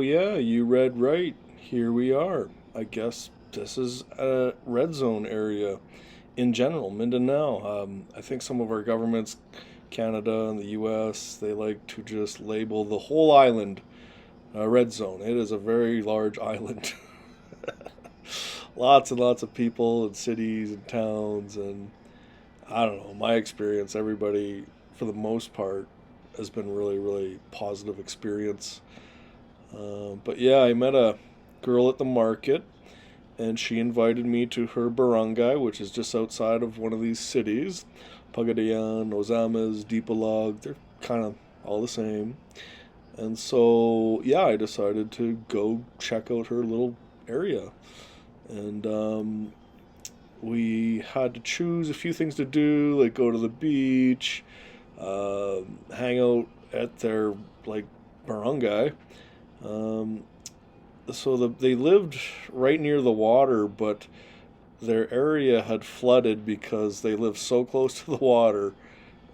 yeah, you read right. Here we are. I guess this is a red zone area in general, Mindanao. I think some of our governments, Canada and the US, they like to just label the whole island a red zone. It is a very large island. Lots and lots of people and cities and towns, and I don't know, my experience, everybody for the most part has been really, really positive experience. But yeah, I met a girl at the market, and she invited me to her barangay, which is just outside of one of these cities. Pagadian, Ozamiz, Dipolog, they're kind of all the same. And so, yeah, I decided to go check out her little area. And we had to choose a few things to do, like go to the beach, hang out at their like barangay. Um, they lived right near the water, but their area had flooded because they lived so close to the water,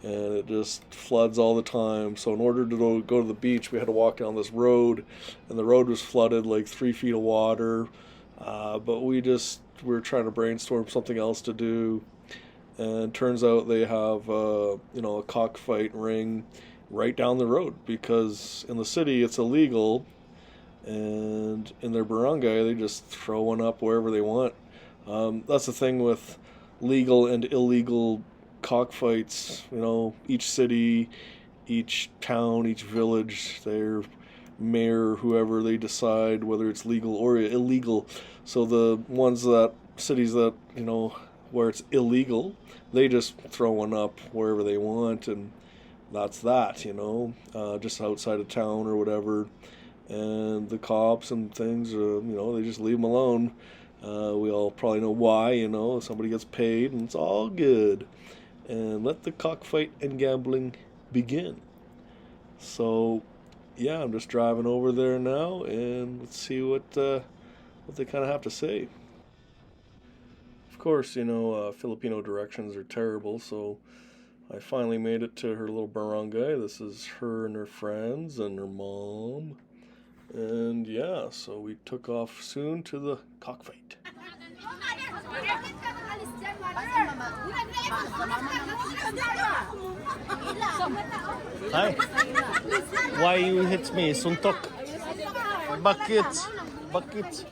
and it just floods all the time. So in order to go to the beach, we had to walk down this road, and the road was flooded, like 3 feet of water. But we were trying to brainstorm something else to do, and turns out they have a cockfight ring right down the road, because in the city it's illegal, and in their barangay they just throw one up wherever they want. That's the thing with legal and illegal cockfights. Each city, each town, each village, their mayor, whoever, they decide whether it's legal or illegal. So the cities that, where it's illegal, they just throw one up wherever they want, and that's that, just outside of town or whatever. And the cops and things, they just leave them alone. We all probably know why, somebody gets paid and it's all good. And let the cockfight and gambling begin. So, yeah, I'm just driving over there now, and let's see what they kind of have to say. Of course, Filipino directions are terrible, so I finally made it to her little barangay. This is her and her friends and her mom. And yeah, so we took off soon to the cockfight. Hi. Why you hit me? Suntok. Bucket. Bucket.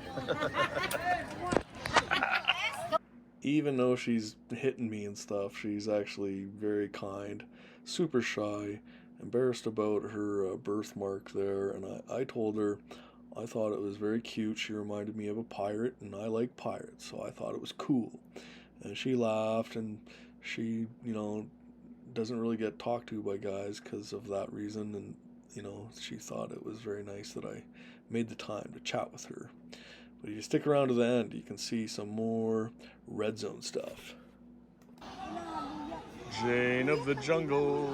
Even though she's hitting me and stuff, she's actually very kind, super shy, embarrassed about her birthmark there, and I told her I thought it was very cute. She reminded me of a pirate, and I like pirates, so I thought it was cool. And she laughed, and she, doesn't really get talked to by guys because of that reason, and, she thought it was very nice that I made the time to chat with her. But if you stick around to the end, you can see some more red zone stuff. Jane of the jungle.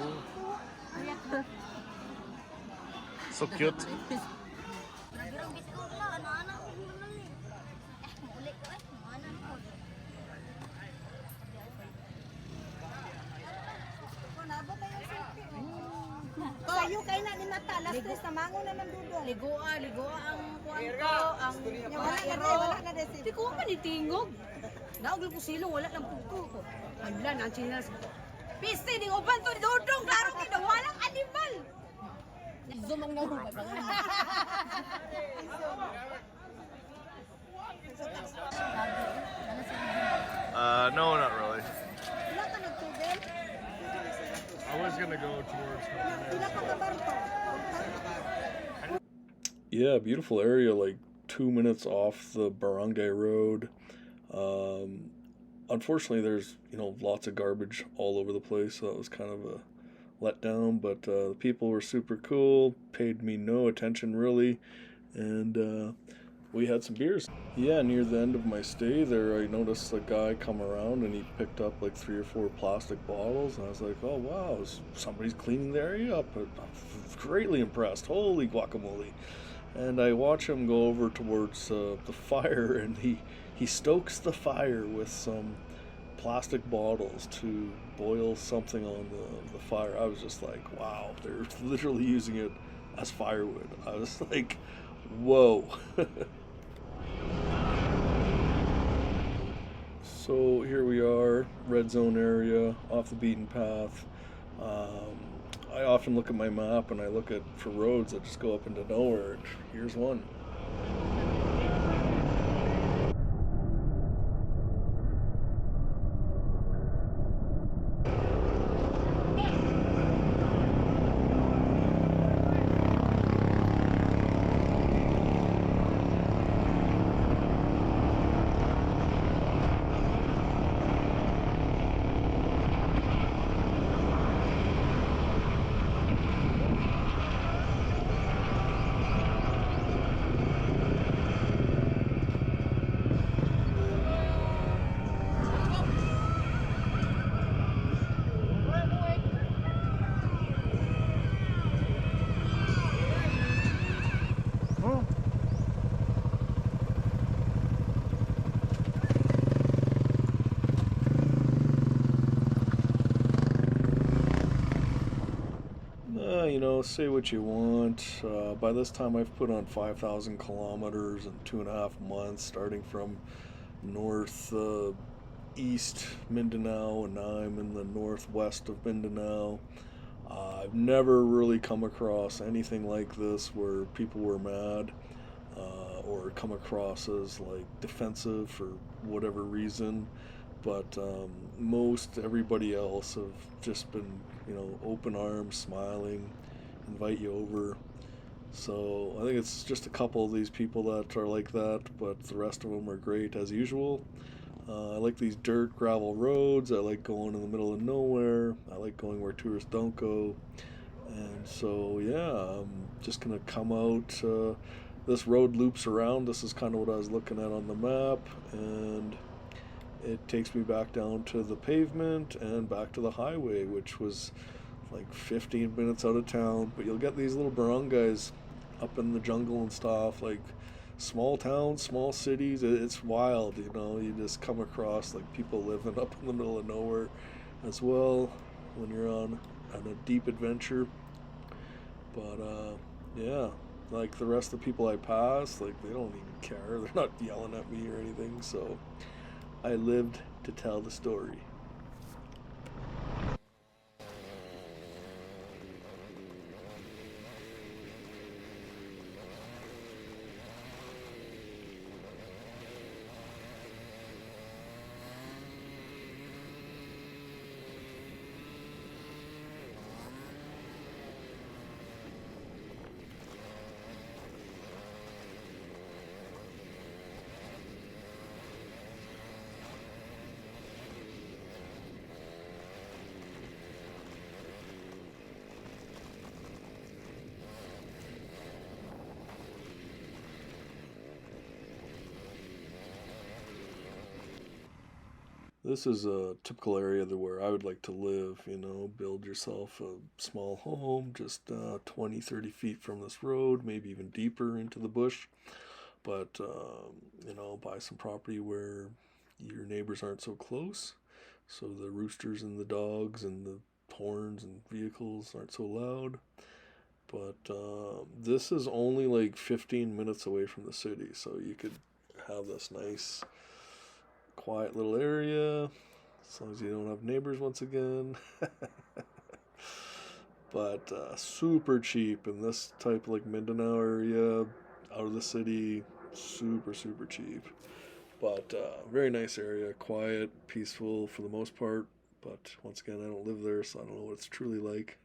So cute. Kayo kay na ni mata last tres na mango na ng dudong. Ligoa ang kuan ko, ang wala na desi. Di ko man itingog. Naugol ko silong wala lang pugko ko. Hala na chinas. Piste ding uban to dudong klaro kita walang animal. Zumang na hubad. No, not really. I was gonna go towards. Yeah, beautiful area, like 2 minutes off the barangay road. Unfortunately, there's lots of garbage all over the place, so that was kind of a letdown. But the people were super cool, paid me no attention really, and we had some beers. Yeah, near the end of my stay there, I noticed a guy come around and he picked up like 3 or 4 plastic bottles, and I was like, oh wow, somebody's cleaning the area up. I'm greatly impressed. Holy guacamole. And I watch him go over towards the fire, and he stokes the fire with some plastic bottles to boil something on the fire. I was just like, wow, they're literally using it as firewood. I was like, Whoa. So here we are, red zone area, off the beaten path. Um, I often look at my map and I look at for roads that just go up into nowhere. And here's one. Say what you want. By this time, I've put on 5,000 kilometers in 2.5 months, starting from north east Mindanao, and now I'm in the northwest of Mindanao. I've never really come across anything like this where people were mad or come across as like defensive for whatever reason. But most everybody else have just been, open arms, smiling, invite you over. So I think it's just a couple of these people that are like that, but the rest of them are great as usual. I like these dirt gravel roads. I like going in the middle of nowhere. I like going where tourists don't go. And so, yeah, I'm just going to come out. This road loops around. This is kind of what I was looking at on the map. And it takes me back down to the pavement and back to the highway, which was like 15 minutes out of town. But you'll get these little barangays up in the jungle and stuff, like small towns, small cities. It's wild, You just come across like people living up in the middle of nowhere as well when you're on a deep adventure. But yeah, like the rest of the people I pass, like they don't even care. They're not yelling at me or anything. So I lived to tell the story. This is a typical area where I would like to live, build yourself a small home just 20, 30 feet from this road, maybe even deeper into the bush. But, buy some property where your neighbors aren't so close. So the roosters and the dogs and the horns and vehicles aren't so loud. But this is only like 15 minutes away from the city. So you could have this nice quiet little area, as long as you don't have neighbors once again. But super cheap in this type of like Mindanao area, out of the city, super, super cheap. But very nice area, quiet, peaceful for the most part. But once again, I don't live there, so I don't know what it's truly like.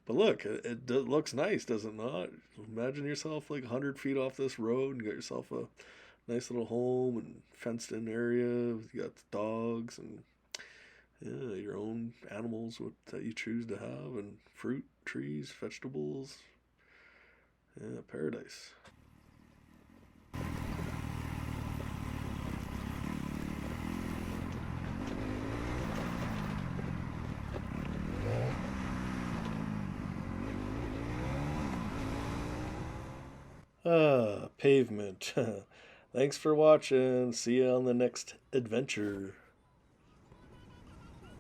But look, it looks nice, does it not? Imagine yourself like 100 feet off this road and get yourself a nice little home and fenced in area. You got dogs and your own animals that you choose to have, and fruit, trees, vegetables. Yeah, paradise. Pavement. Thanks for watching. See you on the next adventure.